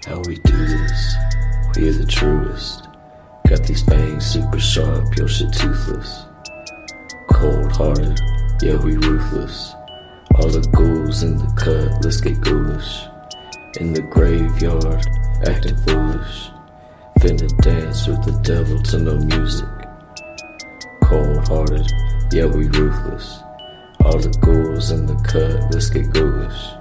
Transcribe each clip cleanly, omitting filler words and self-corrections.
How we do this? We are the truest. Got these fangs super sharp, your shit toothless. Cold-hearted, yeah we ruthless. All the ghouls in the cut, let's get ghoulish. In the graveyard, acting foolish. Finna dance with the devil to no music. Cold-hearted, yeah we ruthless. All the ghouls in the cut, let's get ghoulish.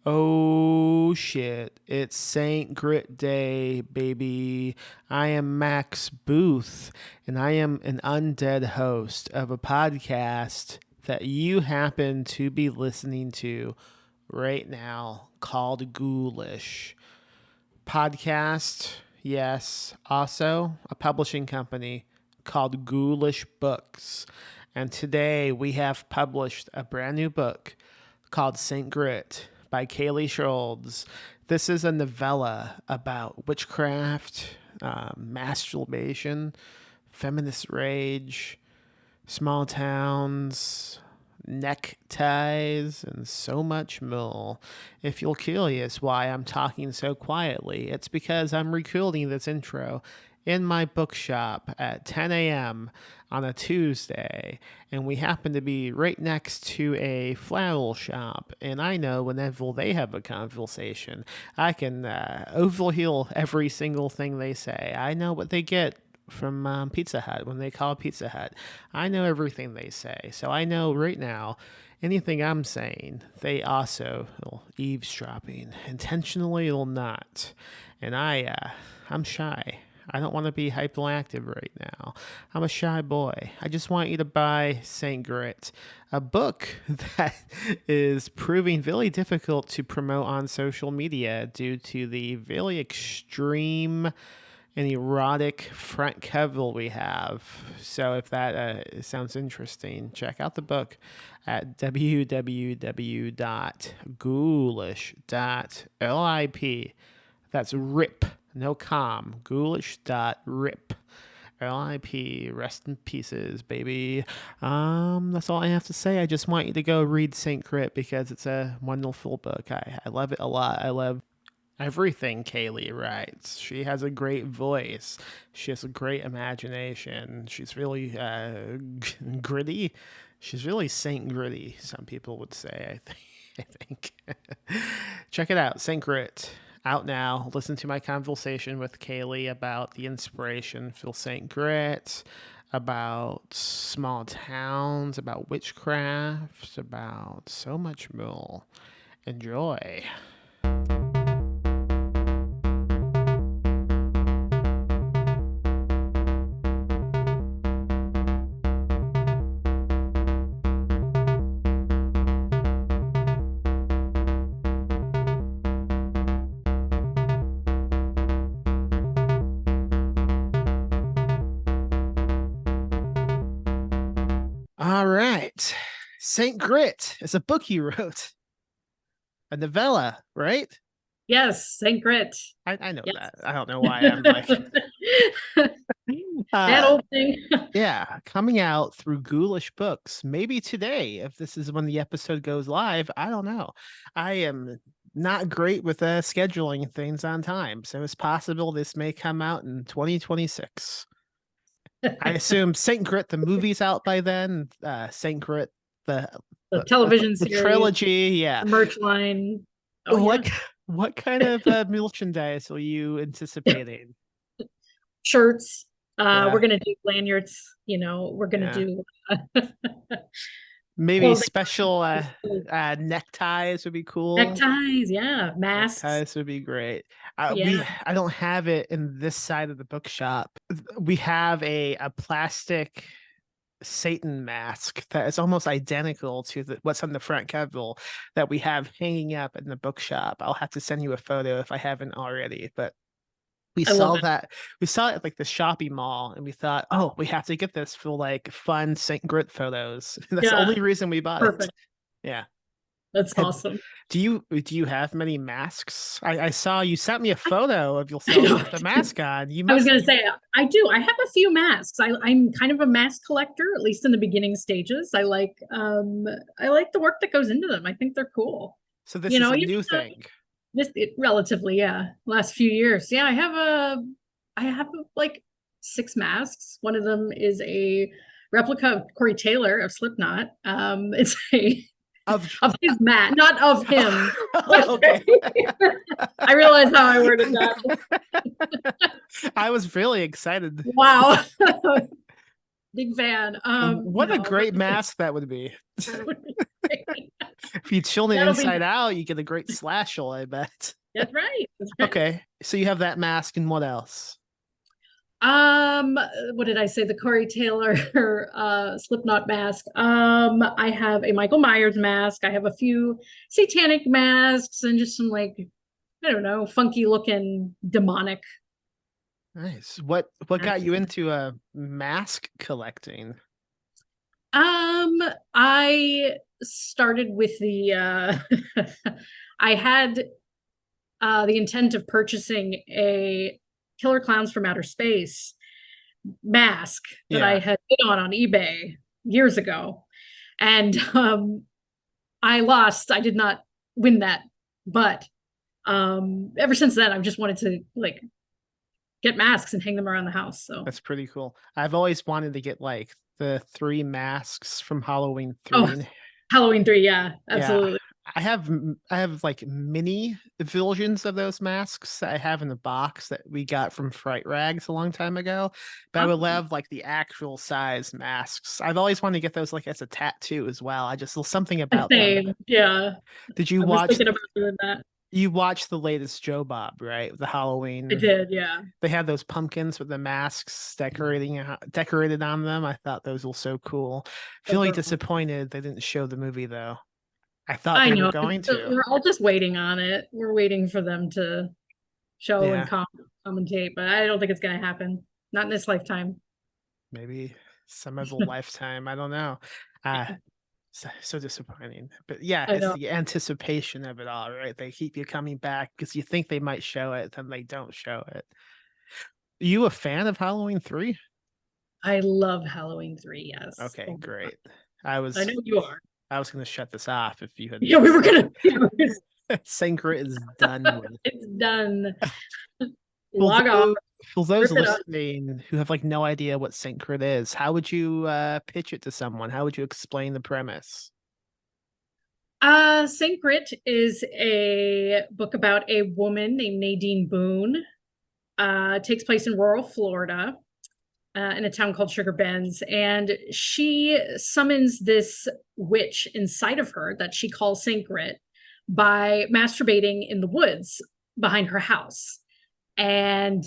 Oh shit, it's St. Grit Day, baby. I am Max Booth, and I am an undead host of a podcast that you happen to be listening to right now called Ghoulish. Podcast, yes. Also, a publishing company called Ghoulish Books. And today we have published a brand new book called St. Grit by Kayli Scholz. This is a novella about witchcraft, masturbation, feminist rage, small towns, neckties, and so much more. If you're curious why I'm talking so quietly, it's because I'm recording this intro in my bookshop at 10 a.m. on a Tuesday, and we happen to be right next to a flower shop, and I know whenever they have a conversation, I can overhear every single thing they say. I know what they get from Pizza Hut when they call Pizza Hut. I know everything they say, so I know right now anything I'm saying, they also are eavesdropping, intentionally or not, and I'm shy. I don't want to be hyperactive right now. I'm a shy boy. I just want you to buy St. Grit, a book that is proving very difficult to promote on social media due to the very extreme and erotic front cover we have. So if that sounds interesting, check out the book at www.ghoulish.lip. That's RIP. No com. Ghoulish.rip. RIP. Rest in pieces, baby. That's all I have to say. I just want you to go read St. Grit because it's a wonderful book. I love it a lot. I love everything Kayli writes. She has a great voice. She has a great imagination. She's really gritty. She's really Saint Gritty, some people would say, I think. Check it out, St. Grit. Out now. Listen to my conversation with Kayli about the inspiration for St. Grit, about small towns, about witchcraft, about so much more. Enjoy. All right. St. Grit is a book you wrote, a novella, right? Yes, St. Grit. I know Yes. that. I don't know why I'm like, That old thing. yeah, coming out through Ghoulish Books. Maybe today, if this is when the episode goes live. I don't know. I am not great with scheduling things on time, so it's possible this may come out in 2026. I assume Saint Grit, the movie's out by then. Saint Grit, the television the series, trilogy, yeah. the merch line. Oh, what yeah. what kind of merchandise are you anticipating? Shirts. Yeah, We're gonna do lanyards. We're gonna yeah. do Maybe clothing, special neckties would be cool. neckties. Yeah, masks. Neckties would be great. Yeah, I don't have it in this side of the bookshop. We have a plastic Satan mask that is almost identical to what's on the front cover that we have hanging up in the bookshop. I'll have to send you a photo if I haven't already, but we I love saw it. that we saw it at like the shopping mall and we thought, oh, we have to get this for like fun Saint Grit photos. That's the Yeah, only reason we bought it. perfect. Yeah. That's awesome. Do you have many masks? I saw you sent me a photo of I yourself know. with the mask on. You I was must. going to say, I do. I have a few masks. I'm kind of a mask collector, at least in the beginning stages. I like the work that goes into them. I think they're cool. So this You is know, a you new just have thing. relatively, yeah, last few years. Yeah, I have like 6 masks. One of them is a replica of Corey Taylor of Slipknot. It's a Of of his mat, not of him. okay. I realize how I worded that. I was really excited. Wow. Big fan. What a great mask that would be. That would be great. If you chill it That'll be inside out, you get a great slash hole, I bet. That's right. That's right. Okay. So you have that mask and what else? What did I say? The Corey Taylor Slipknot mask. I have a Michael Myers mask. I have a few satanic masks and just some like, I don't know, funky looking demonic. Nice. What got you into mask collecting? I started with I had the intent of purchasing a Killer Clowns from Outer Space mask that I had bid on eBay years ago. And I lost. I did not win that. But ever since then, I've just wanted to like get masks and hang them around the house. So that's pretty cool. I've always wanted to get like the 3 masks from Halloween 3. Oh, Halloween 3, yeah, absolutely. Yeah. I have like mini versions of those masks that I have in the box that we got from Fright Rags a long time ago. But I would love like the actual size masks. I've always wanted to get those like as a tattoo as well. I just something about them. Yeah. Did you I watch? was thinking about doing that. You watched the latest Joe Bob, right? The Halloween. I did, yeah. They had those pumpkins with the masks decorated on them. I thought those were so cool. Feeling disappointed they didn't show the movie though. I thought they were going to. We're all just waiting on it. We're waiting for them to show and commentate, but I don't think it's going to happen. Not in this lifetime. Maybe some other lifetime. I don't know. So disappointing. But yeah, it's the anticipation of it all, right? They keep you coming back because you think they might show it, then they don't show it. Are you a fan of Halloween 3? I love Halloween 3, yes. Okay, great. I know you are. I was going to shut this off if you had. Yeah, we were going to. Sankrit is done with. It's done. Log off. For those listening who have like no idea what Sankrit is, how would you pitch it to someone? How would you explain the premise? Sankrit is a book about a woman named Nadine Boone. It takes place in rural Florida. In a town called Sugar Bends, and she summons this witch inside of her that she calls Sankrit by masturbating in the woods behind her house. And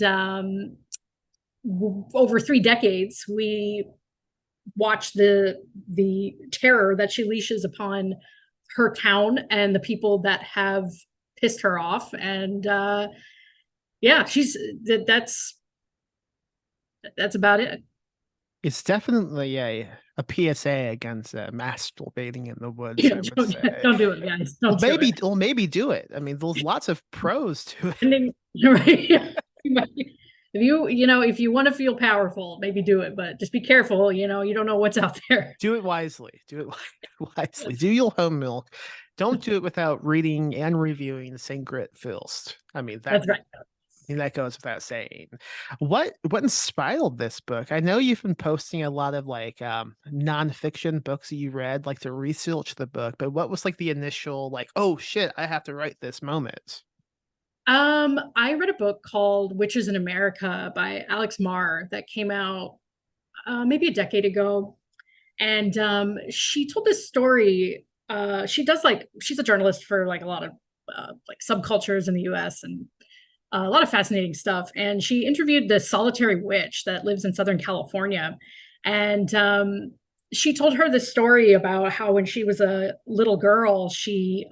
over 3 decades, we watch the terror that she leashes upon her town and the people that have pissed her off. And that's about it. It's definitely a PSA against masturbating in the woods. Yeah, don't do it, guys. Maybe do it. I mean, there's lots of pros to it. If you want to feel powerful, maybe do it, but just be careful. You don't know what's out there. Do it wisely. Do your homework. Don't do it without reading and reviewing the Sankrit first. I mean, that's right. That goes without saying. What inspired this book? I know you've been posting a lot of like nonfiction books that you read, like to research the book. But what was like the initial like, oh shit, I have to write this moment? I read a book called Witches in America by Alex Marr that came out maybe a decade ago, and she told this story. She's a journalist for like a lot of like subcultures in the U.S. and a lot of fascinating stuff. And she interviewed the solitary witch that lives in Southern California. And she told her the story about how when she was a little girl, she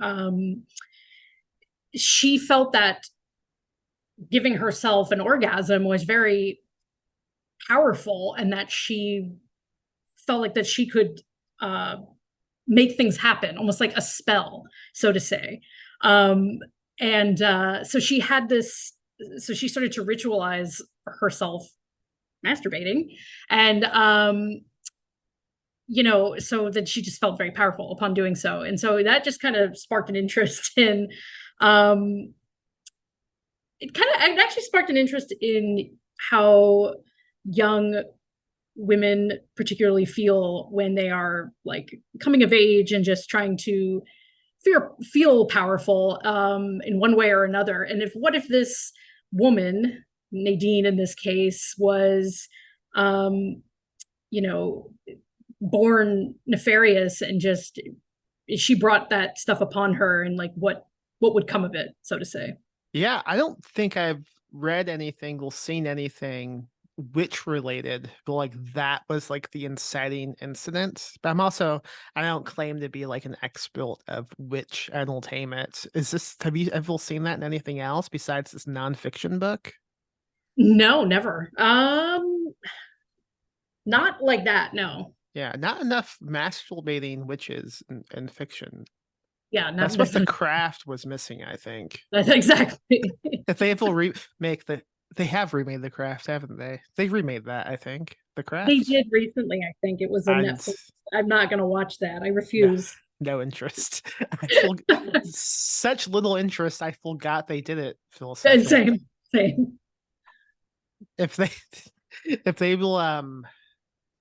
felt that giving herself an orgasm was very powerful, and that she felt like that she could make things happen, almost like a spell, so to say. Um, and so she had this, so she started to ritualize herself masturbating. And so that she just felt very powerful upon doing so. And so that just kind of sparked an interest in, um, it actually sparked an interest in how young women particularly feel when they are like coming of age and just trying to feel powerful in one way or another. And what if this woman, Nadine in this case, was um, you know, born nefarious and just she brought that stuff upon her, and like what would come of it, so to say. Yeah, I don't think I've read anything or seen anything witch related, but like that was like the inciting incident. But I don't claim to be like an expert of witch entertainment. Have you ever seen that in anything else besides this nonfiction book? No, never. Not like that, no. Yeah, not enough masturbating witches in fiction. Yeah, That's not what the definitely. craft was missing, I think. That's exactly. If they ever remake they have remade the craft, haven't they? They remade that, I think. The They craft. did recently, I think it was a And Netflix. I'm not gonna watch that. I no, refuse. no interest. Such little interest. I forgot they did it for a second. Same, same. If they if they will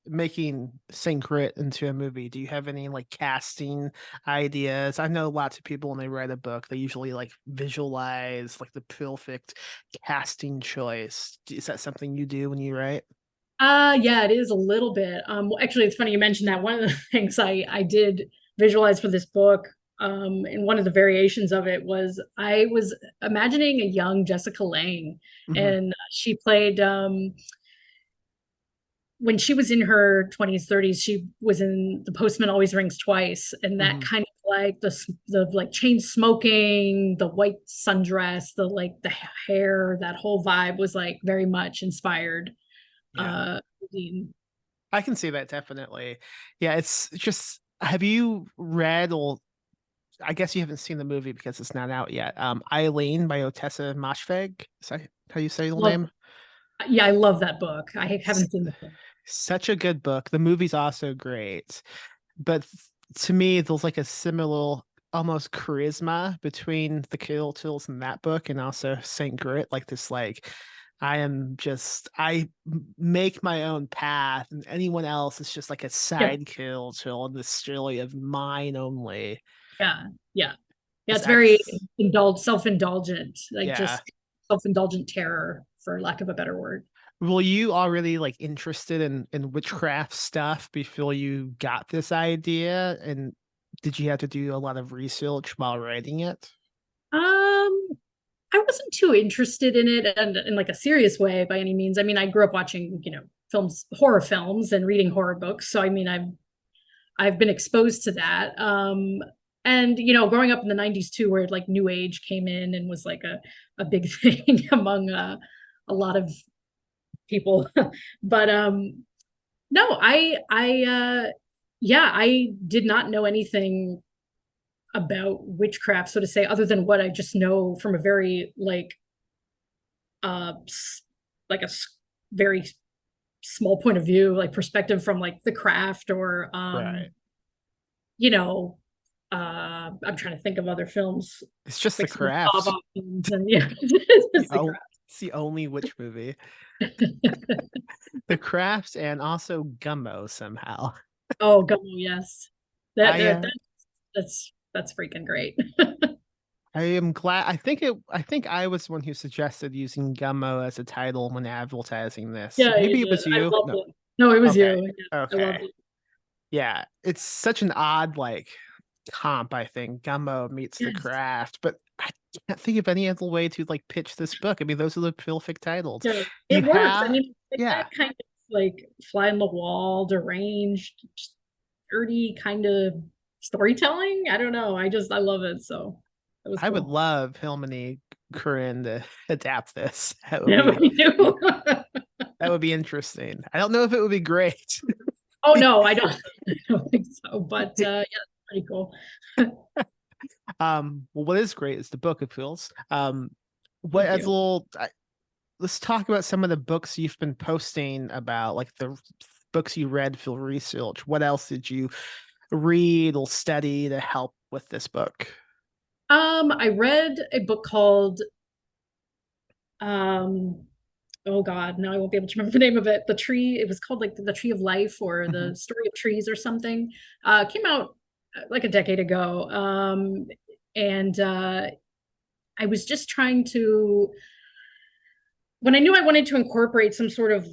making Saint Grit into a movie, do you have any like casting ideas? I know lots of people when they write a book, they usually like visualize like the perfect casting choice. Is that something you do when you write? Yeah, it is a little bit. Actually, it's funny you mentioned that. One of the things I did visualize for this book, and one of the variations of it was I was imagining a young Jessica Lange, Hmm. and she played when she was in her 20s, 30s, she was in The Postman Always Rings Twice, and that Hmm. kind of like the like chain smoking, the white sundress, the like the hair, that whole vibe was like very much inspired. Yeah, Uh, I can see that definitely. Yeah, it's just, have you read, or I guess you haven't seen the movie because it's not out yet. Eileen by Otessa Moshfegh. Is that how you say your love, name? yeah, I love that book. I S- haven't seen the film. Such a good book. The movie's also great. But to me, there's like a similar almost charisma between the Kill Tills in that book and also Saint Grit. Like this, like make my own path, and anyone else is just like a Yeah, side kill till in this story of mine only. yeah, yeah, yeah. It's It's very X. self-indulgent, like Yeah. just self-indulgent terror, for lack of a better word. Were you already like interested in witchcraft stuff before you got this idea? And did you have to do a lot of research while writing it? I wasn't too interested in it and in like a serious way by any means. I mean, I grew up watching, films, horror films and reading horror books. So I mean, I've been exposed to that. And growing up in the 90s too, where like new age came in and was like a big thing among a lot of people. But no, yeah, I did not know anything about witchcraft, so to say, other than what I just know from a very uh like a very small point of view, like perspective from like the craft or Right. you know, I'm trying to think of other films, It's just the like some macabre craft. films, and yeah, it's the Oh, it's the only witch movie. craft. The craft and also Gummo somehow. Oh, Gummo, yes, that, I that uh, that's freaking great. I am glad. I think I was the one who suggested using Gummo as a title when advertising this. Yeah, you Maybe it did. was I you. loved No. it. No, it was Okay. you. Yeah, I Okay. loved it. Yeah, it's such an odd like comp, I think. Gummo meets the Yes. craft, but I can't think of any other way to like pitch this book. I mean, those are the perfect titles. Yeah, You it works. I have, mean, it's yeah, that kind of like fly on the wall, deranged, just dirty kind of storytelling. I don't know. I love it. So it was I would cool. love Hilmany Corinne to adapt this. Yeah, me too. That would be interesting. I don't know if it would be great. Oh no, I don't. I don't think so. But yeah, circle. Well, what is great is the book, it feels. What Thank as a you. little let's talk about some of the books you've been posting about, like the books you read for research. What else did you read or study to help with this book? I read a book called um oh God, now I won't be able to remember the name of it. The tree, it was called like the Tree of Life or Mhm. the Story of Trees or something. Came out like a decade ago. And I was just trying to, when I knew I wanted to incorporate some sort of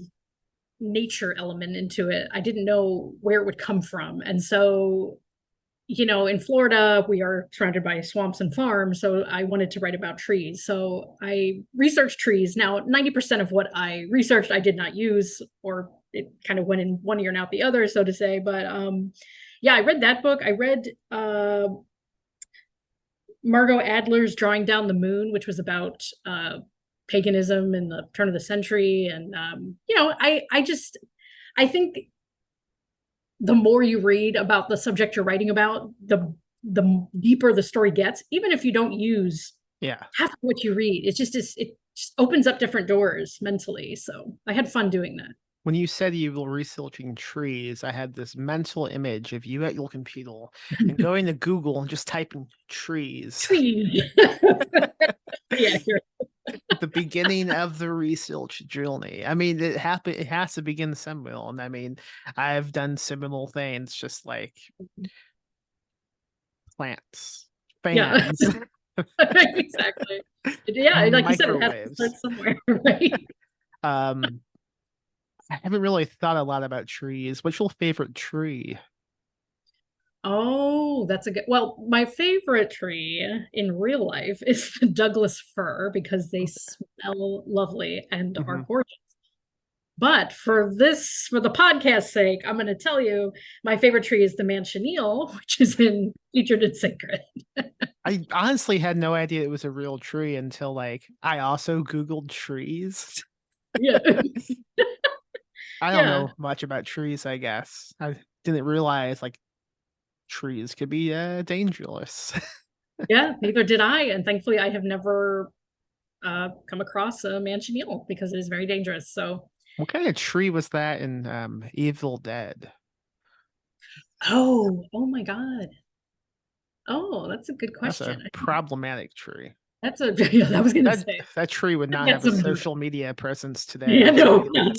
nature element into it, I didn't know where it would come from. And so, in Florida, we are surrounded by swamps and farms. So I wanted to write about trees. So I researched trees. Now, 90% of what I researched, I did not use, or it kind of went in one ear and out the other, so to say. But yeah, I read that book. I read Margot Adler's Drawing Down the Moon, which was about paganism in the turn of the century. And, I think the more you read about the subject you're writing about, the deeper the story gets, even if you don't use Yeah. half of what you read. It just opens up different doors mentally. So I had fun doing that. When you said you were researching trees, I had this mental image of you at your computer and going to Google and just typing trees. Tree. Yeah, The beginning of the research journey. I mean, it has to begin somewhere. And I mean, I've done similar things, just like plants, yeah, fans, exactly. Yeah, like you said, it has to start microwaves. somewhere, right? Um, I haven't really thought a lot about trees. What's your favorite tree? Oh, that's a good. Well, my favorite tree in real life is the Douglas fir because they smell lovely and are Hmm. gorgeous. But for the podcast's sake, I'm going to tell you my favorite tree is the manchineel, which is featured in Sacred. I honestly had no idea it was a real tree until like I also Googled trees. Yeah, I don't yeah, know much about trees, I guess. I didn't realize like trees could be dangerous. yeah. Neither did I, and thankfully, I have never come across a manchineel because it is very dangerous. So, What kind of tree was that in Evil Dead? oh my God. Oh, that's a good That's a question. problematic tree. That's a yeah, I was gonna That say. that tree would not Get have a some heat. social media presence today, Yeah, I'll tell no, you not,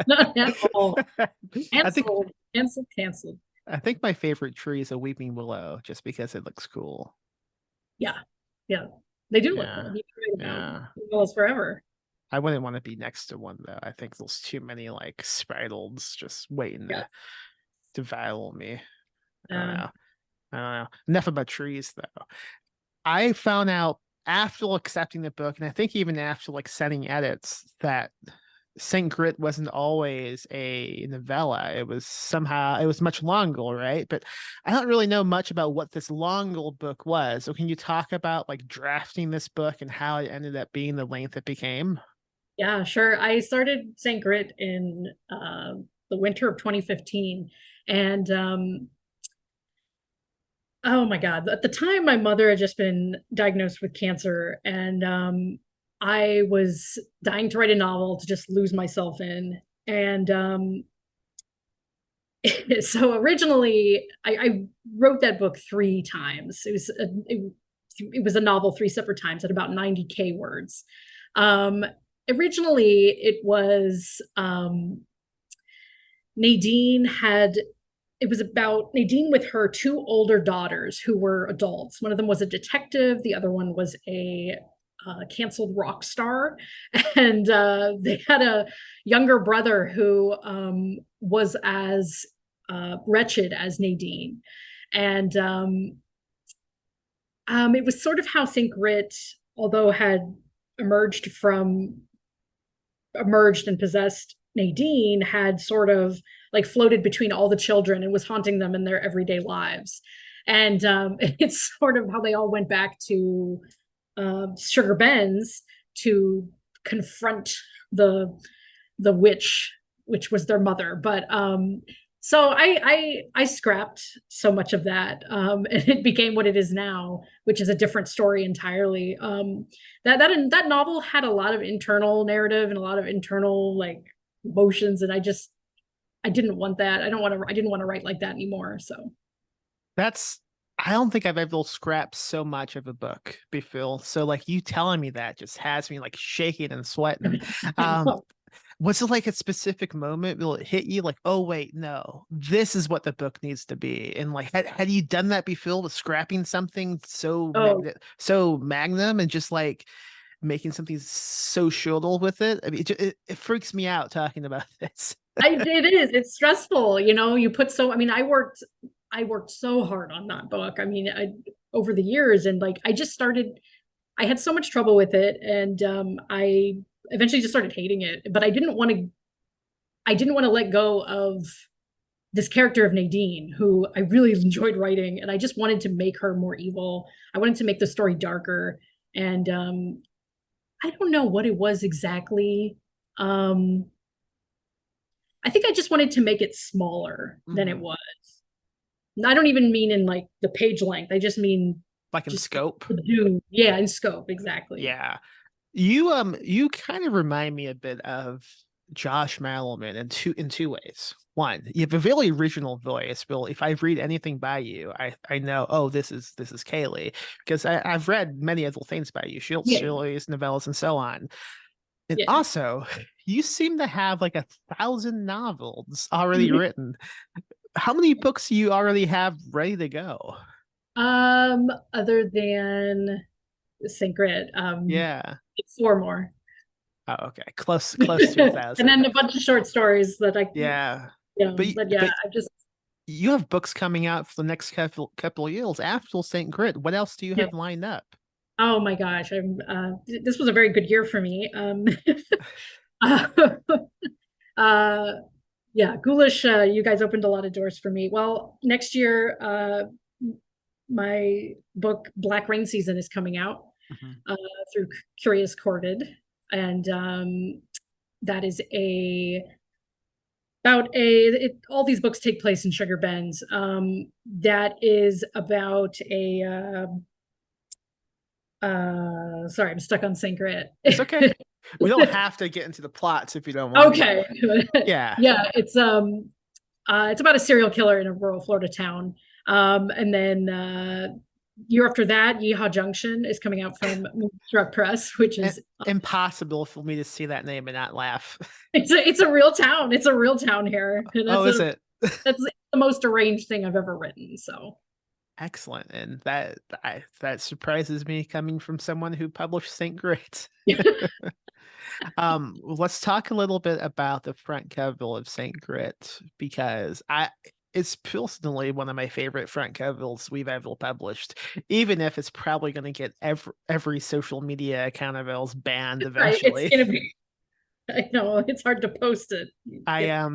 not at all. that. I think Canceled, canceled, canceled. I think my favorite tree is a weeping willow, just because it looks cool. Yeah, yeah. They do look Yeah, cool. You can write about yeah. willows forever. I wouldn't want to be next to one though. I think there's too many like spiders just waiting Yeah. to devour me. I don't Uh, know. I don't know. Enough about trees though. I found out after accepting the book, and I think even after like sending edits, that Saint Grit wasn't always a novella. It was much longer, right? But I don't really know much about what this longer book was. So can you talk about like drafting this book and how it ended up being the length it became? yeah, sure. I started St. Grit in the winter of 2015. And oh my God, at the time, my mother had just been diagnosed with cancer. And I was dying to write a novel to just lose myself in. And so originally, I wrote that book three times. It was a novel three separate times at about 90K words. Um, Originally, it was Nadine had it was about Nadine with her two older daughters who were adults. One of them was a detective, the other one was a canceled rock star. And they had a younger brother who was as wretched as Nadine. And it was sort of how St. Grit, although had emerged from emerged and possessed Nadine, had sort of like floated between all the children and was haunting them in their everyday lives. And it's sort of how they all went back to Sugar Ben's to confront the witch, which was their mother. But So I scrapped so much of that, and it became what it is now, which is a different story entirely. That novel had a lot of internal narrative and a lot of internal like emotions, and I didn't want that. I didn't want to write like that anymore. So That's I don't think I've ever scrapped so much of a book before. So like you telling me that just has me like shaking and sweating. I Um, know. was it like a specific moment? Will it hit you like, oh wait, no, this is what the book needs to be? And like, had you done that before with scrapping something Oh, so magnum and just like making something so shortal with it? I mean, it freaks me out talking about this. it is. It's stressful. You know, you put so. I mean, I worked so hard on that book. I mean, over the years, and like I just started. I had so much trouble with it, and I eventually just started hating it. But I didn't want to. I didn't want to let go of this character of Nadine, who I really enjoyed writing, and I just wanted to make her more evil. I wanted to make the story darker, and I don't know what it was exactly. Um, I think I just wanted to make it smaller than it Mhm. was. I don't even mean in like the page length. I just mean Like in just scope. the do. Yeah, in scope, exactly. Yeah. You kind of remind me a bit of Josh Malerman in two ways. One, you have a very original voice. Bill, if I read anything by you, I know, oh, this is Kayli. Because I've read many other things by you, short Yeah, stories, novellas, and so on. And yeah. also, you seem to have like 1,000 novels already written. How many books do you already have ready to go? Other than Syncret, Yeah. four more. Oh, okay. Close to a And thousand. then a bunch of short stories that I, Yeah. but yeah, But I just, you have books coming out for the next couple of years after St. Grit. What else do you yeah. have lined up? Oh my gosh, this was a very good year for me. Uh, uh, yeah, Ghoulish, you guys opened a lot of doors for me. Well, next year, my book Black Rain Season is coming out Mhm. uh, through Curious Corded, and that is a about all these books take place in Sugar Bends. That is about a sorry, I'm stuck on Saint Grit. It's okay. We don't have to get into the plots if you don't want Okay. to. Yeah. Yeah, it's about a serial killer in a rural Florida town. And then year after that, Yeehaw Junction is coming out from Moonstruck Press, which And is impossible for me to see that name and not laugh. it's a real town. It's a real town here. And Oh, is it? that's the most arranged thing I've ever written. So Excellent. And that surprises me coming from someone who published St. Grit. Let's talk a little bit about the front cover of Saint Grit because it's personally one of my favorite front covers we've ever published, even if it's probably going to get every social media account of ours banned right, it's eventually. gonna be. I know it's hard to post it. I Yeah.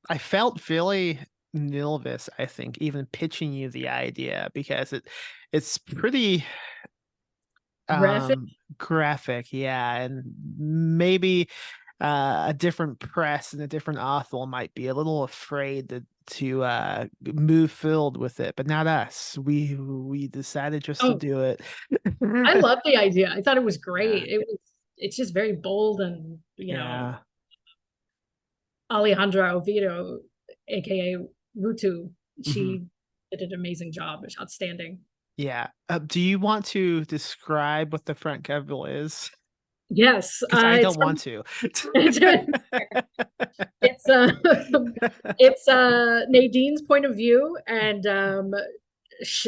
I felt really nervous, I think, even pitching you the idea because it's pretty Graphic. graphic, yeah, and maybe a different press and a different author might be a little afraid to move forward with it, but not us. We decided just to Oh, do it. I love the idea. I thought it was Yeah, great. It's just very bold and yeah, Alejandra Oviedo, aka Rutu, hmm she did an amazing job. It's outstanding. yeah. Do you want to describe what the front cover is? Yes, Because I don't want to. it's it's uh it's Nadine's point of view, and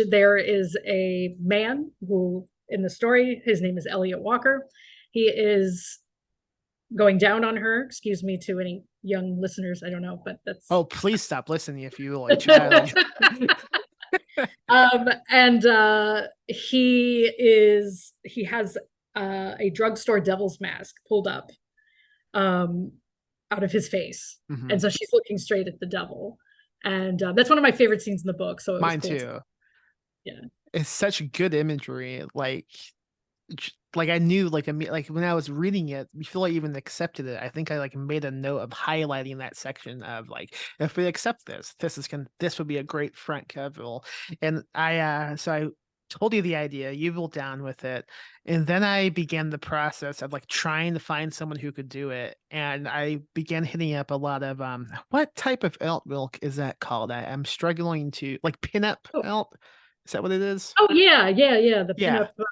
there is a man who in the story his name is Elliot Walker. He is going down on her. Excuse me to any young listeners. I don't know, but that's Oh, please stop listening if you will, a child. and he has a drugstore devil's mask pulled up um out of his face, Mhm. and so she's looking straight at the devil, and that's one of my favorite scenes in the book, so it was Mine cool too. yeah. It's such good imagery. Like like I knew like like when I was reading it before I even accepted it, I think I like made a note of highlighting that section of like, if we accept this, this would be a great front cover. And I told you the idea, you were down with it, and then I began the process of like trying to find someone who could do it, and I began hitting up a lot of what type of alt milk is that called? I'm struggling to like pinup Oh, alt. Is that what it is? oh yeah, yeah, yeah. The Yeah. pinup,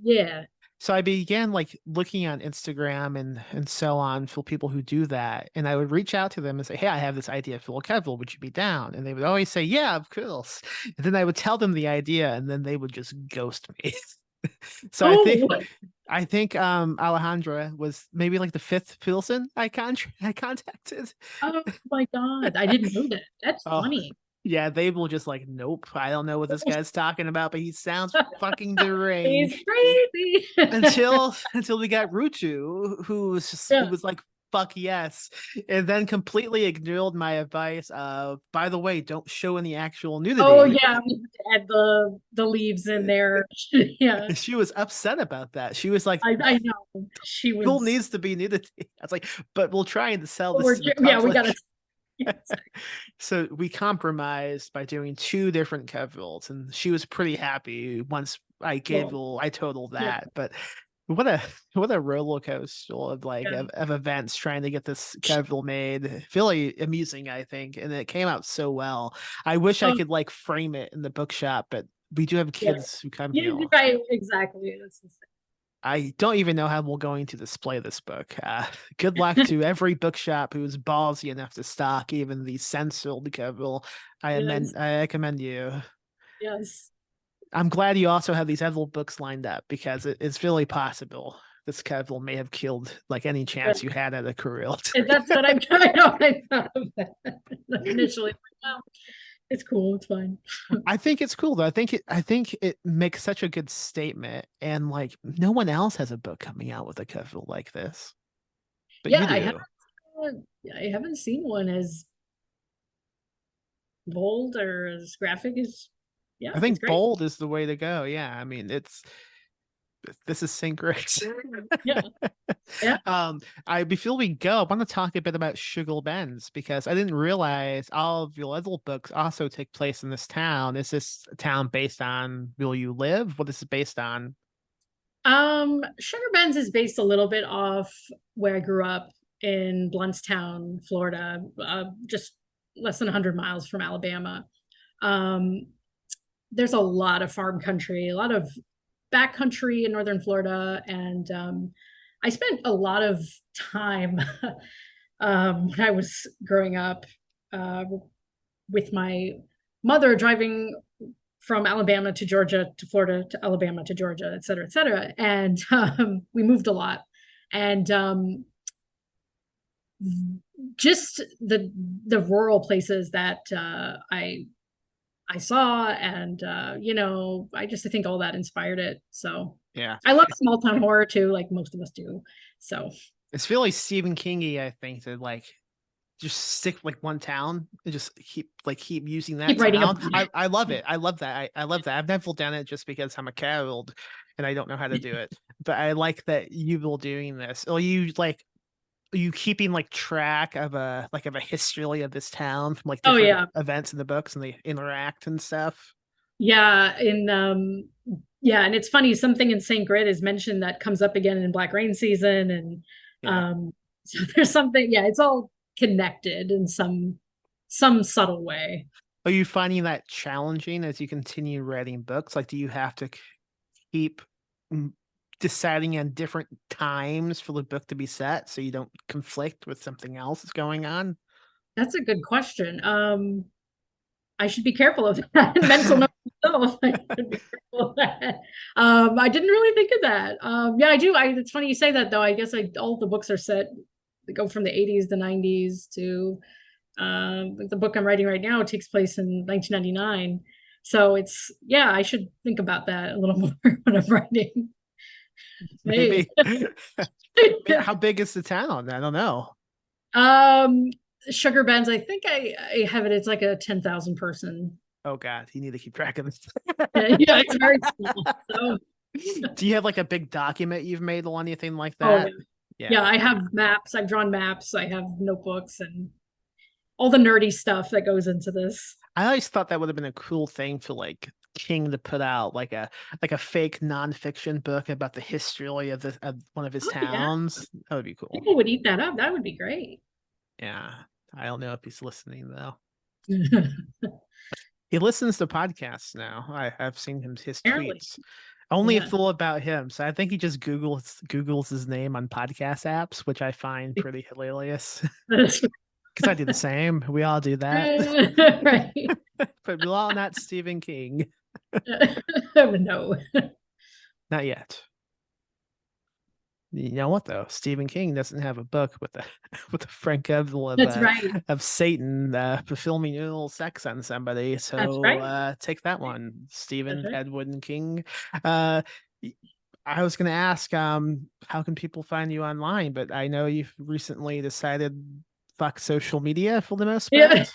yeah. So I began like looking on Instagram and so on for people who do that, and I would reach out to them and say, "Hey, I have this idea for a Kevil. Would you be down?" And they would always say, "Yeah, of course." And then I would tell them the idea, and then they would just ghost me. So Oh, I think Alejandra was maybe like the fifth person I contacted. oh my God. I didn't know that. That's Oh, funny. yeah, they will just like, nope, I don't know what this guy's talking about, but he sounds fucking deranged. He's crazy. Until we got Ruchu, who Yeah. was like, fuck yes, and then completely ignored my advice of, by the way, don't show any actual Oh nudity. yeah, we have to add the leaves in there. Yeah. And she was upset about that. She was like, I know. She "Full was, needs to be nudity." I was like, "But we'll try and sell oh, this to the yeah, we gotta. public." So we compromised by doing two different covers, and she was pretty happy once I Well, I totaled yeah, that. But what a what a roller coaster of like yeah. of events trying to get this cover made. Really amusing, I think, and it came out so well. I wish I Oh, could like frame it in the bookshop, but we do have yeah. kids who come Yeah, here. right, exactly. That's the I don't even know how we're going to display this book. Good luck thing. to every bookshop who's ballsy enough to stock even the censored cover. Yes, I commend you. yes. I'm glad you also have these other books lined up because it's really possible this cover may have killed like any Yeah. chance you had at a career. And that's what I'm trying to. I thought of that initially. Well, it's cool. It's fine. I think it's cool though. I think it makes such a good statement, and like no one else has a book coming out with a cover like this, but Yeah, you do. I haven't seen one as bold or as graphic as. Yeah, I it's think great. bold is the way to go. Yeah, I mean this is St. Grace. Yeah, yeah. I before we go, I want to talk a bit about Sugar Bends because I didn't realize all of your other books also take place in this town. Is this a town based on Will You Live? What is it based on? Sugar Bends is based a little bit off where I grew up in Bluntstown, Florida, just less than 100 miles from Alabama. Um, there's a lot of farm country, a lot of backcountry in northern Florida, and I spent a lot of time when I was growing up uh, with my mother driving from Alabama to Georgia to Florida to Alabama to Georgia, et cetera, et cetera. And we moved a lot. And just the rural places that I saw, and I think all that inspired it. So Yeah, I love small town horror too, like most of us do. So it's really Stephen Kingy, I think, to like just stick like one town and just keep using that keep writing town. about it. I love it. I love that. I love that. I've never done it just because I'm a child and I don't know how to do it. But I like that you will doing this. Or you like are you keeping like track of a history of this town from like Oh different yeah, events in the books and they interact and stuff? yeah. Yeah, and it's funny. Something in Saint Grit is mentioned that comes up again in Black Rain season, and Yeah. so there's something. Yeah, it's all connected in some subtle way. Are you finding that challenging as you continue writing books? Like, do you have to keep mm, deciding on different times for the book to be set so you don't conflict with something else that's going on? That's a good question. I should be careful of that. Mental note myself. I should be careful of that. I didn't really think of that. Yeah, I do. It's funny you say that though. I guess all the books are set. They go from the 80s, the 90s to the book I'm writing right now takes place in 1999. So yeah, I should think about that a little more when I'm writing. Hey. Maybe. How big is the town? I don't know. um, Sugar Bends, I think I have it. It's like a 10,000 person. Oh God, you need to keep track of this. Yeah, it's very small. So Do you have like a big document you've made or anything like Oh yeah. that? Yeah, Yeah. I have maps. I've drawn maps. I have notebooks and all the nerdy stuff that goes into this. I always thought that would have been a cool thing for like King to put out, like a fake nonfiction book about the history of one of his Oh yeah, towns. That would be cool. people would eat that up. That would be great. Yeah. I don't know if he's listening though. He listens to podcasts now. I've seen his Apparently, tweets. Only a yeah. fool about him. So I think he just Googles his name on podcast apps, which I find pretty hilarious. That's Because I do the same. We all do that. right. But we're all not Stephen King. No. Not yet. You know what though? Stephen King doesn't have a book with the with the Frank Evil That's right. of Satan performing oral sex on somebody. That's So right. take that one, That's Stephen right. Edward and King. Uh, I was gonna ask, how can people find you online? But I know you've recently decided fuck social media for the most Yeah.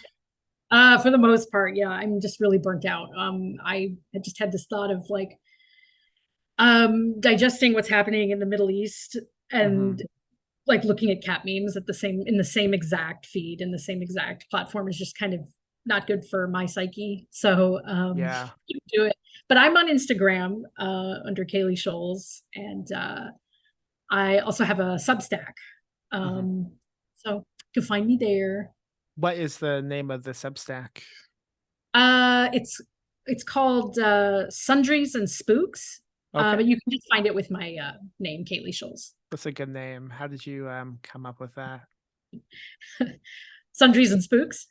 part. For the most part, yeah. I'm just really burnt out. I had just had this thought of like digesting what's happening in the Middle East Hmm. and like looking at cat memes at the same in the same exact feed in the same exact platform is just kind of not good for my psyche. So Yeah. do it. But I'm on Instagram under Kayli Scholz, and I also have a Substack. Hmm. Um, so you can find me there. What is the name of the Substack? It's called Sundries and Spooks. Okay. But you can just find it with my name, Kayli Scholz. That's a good name. How did you come up with that? Sundries and Spooks.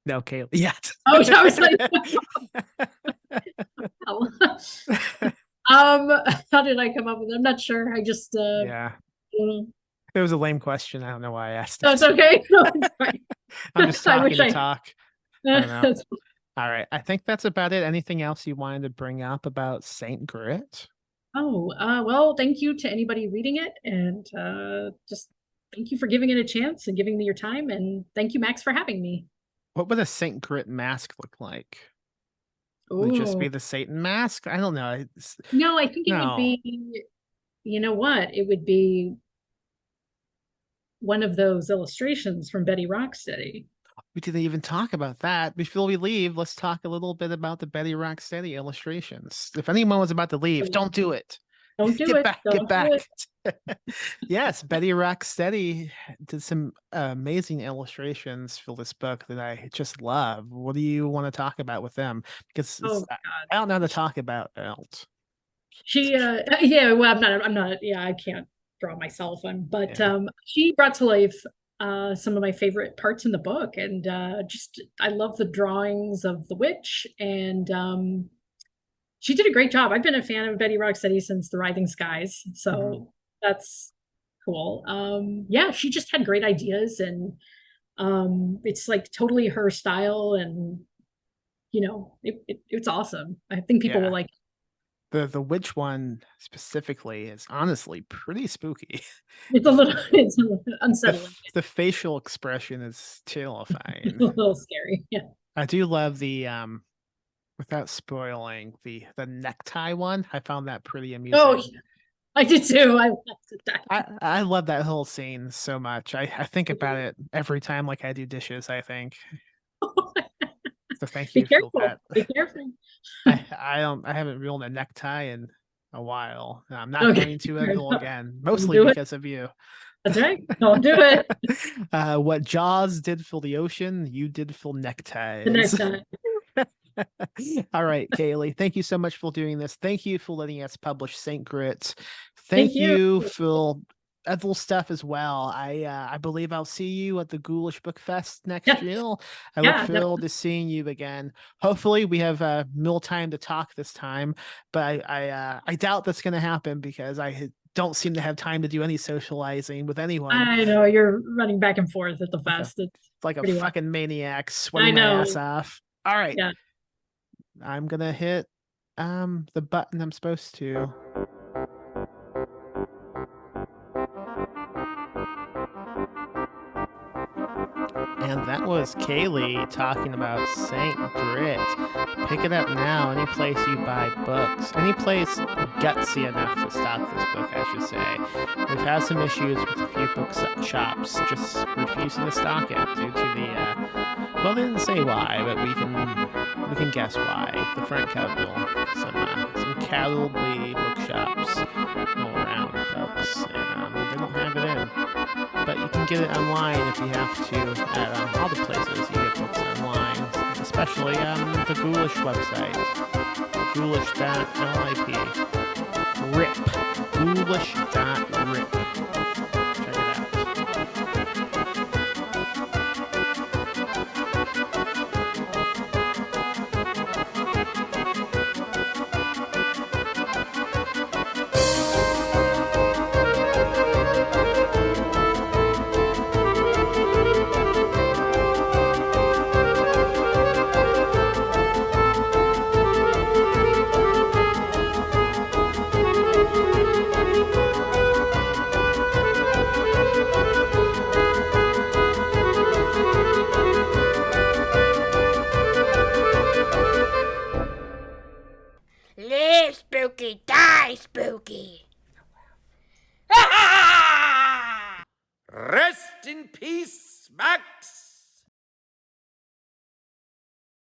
No, Kaylee. Yeah. Oh, I was like, oh. How did I come up with it? I'm not sure. I just Yeah. It was a lame question. I don't know why I asked no, it's it. okay. No, it's fine. I'm just I talking wish to I talk. I don't know. All right. I think that's about it. Anything else you wanted to bring up about Saint Grit? Oh, well, thank you to anybody reading it, and just thank you for giving it a chance and giving me your time, and thank you, Max, for having me. What would a Saint Grit mask look like? Would it just be Oh, the Satan mask? I don't know. no, I think it would No. be, you know what? It would be one of those illustrations from Betty Rocksteady. We didn't even talk about that. Before we leave, let's talk a little bit about the Betty Rocksteady illustrations. If anyone was about to leave, don't do it. Don't do Get it. back, get Don't do back. it. Yes, Betty Rocksteady did some amazing illustrations for this book that I just love. What do you want to talk about with them? Because Oh I God. don't know how to talk about else. She yeah, well, I'm not yeah, I can't draw myself on, but Yeah. she brought to life some of my favorite parts in the book, and just I love the drawings of the witch, and she did a great job. I've been a fan of Betty Rocksteady since The Writhing Skies, Mhm. so that's cool. Yeah, she just had great ideas, and it's like totally her style, and it's awesome. I think people will Yeah. like it. The witch one specifically is honestly pretty spooky. It's a little unsettling. The facial expression is It's terrifying. a little scary. Yeah. I do love the without spoiling the necktie one. I found that pretty Oh, amusing. yeah, I did too. I laughed at that. I love that whole scene so much. I think about it every time like I do dishes, I think. So thank Be you for careful. that. Be careful. I haven't worn a necktie in a while. And I'm not Okay. going to Fair ever enough. again, Don't mostly do it. because of you. That's right. Don't do it. What Jaws did for the ocean, you did for The neckties. next time. All right, Kaylee, thank you so much for doing this. Thank you for letting us publish Saint Grit. Thank Thank you. you for other stuff as well. I believe I'll see you at the Ghoulish Book Fest next Yeah. year. I look Yeah. forward to seeing you again. Hopefully, we have more time to talk this time, but I doubt that's going to happen because don't seem to have time to do any socializing with anyone. I know you're running back and forth at the Like a fest. It's like a pretty wild. fucking maniac, I sweating my ass know. off. All right. Yeah. I'm gonna hit the button I'm supposed to. And that was Kayli talking about Saint Grit. Pick it up now, any place you buy books. Any place gutsy enough to stock this book, I should say. We've had some issues with a few book shops just refusing to stock it due to the, well, they didn't say why, but we can guess why. The front cover, some cowardly bookshops all around, folks, and they don't have it in. But you can get it online if you have to at all the places you get books online, especially the Ghoulish website, ghoulish.lip. RIP. Ghoulish.rip. Check it out. Live spooky, die spooky. Rest in peace, Max.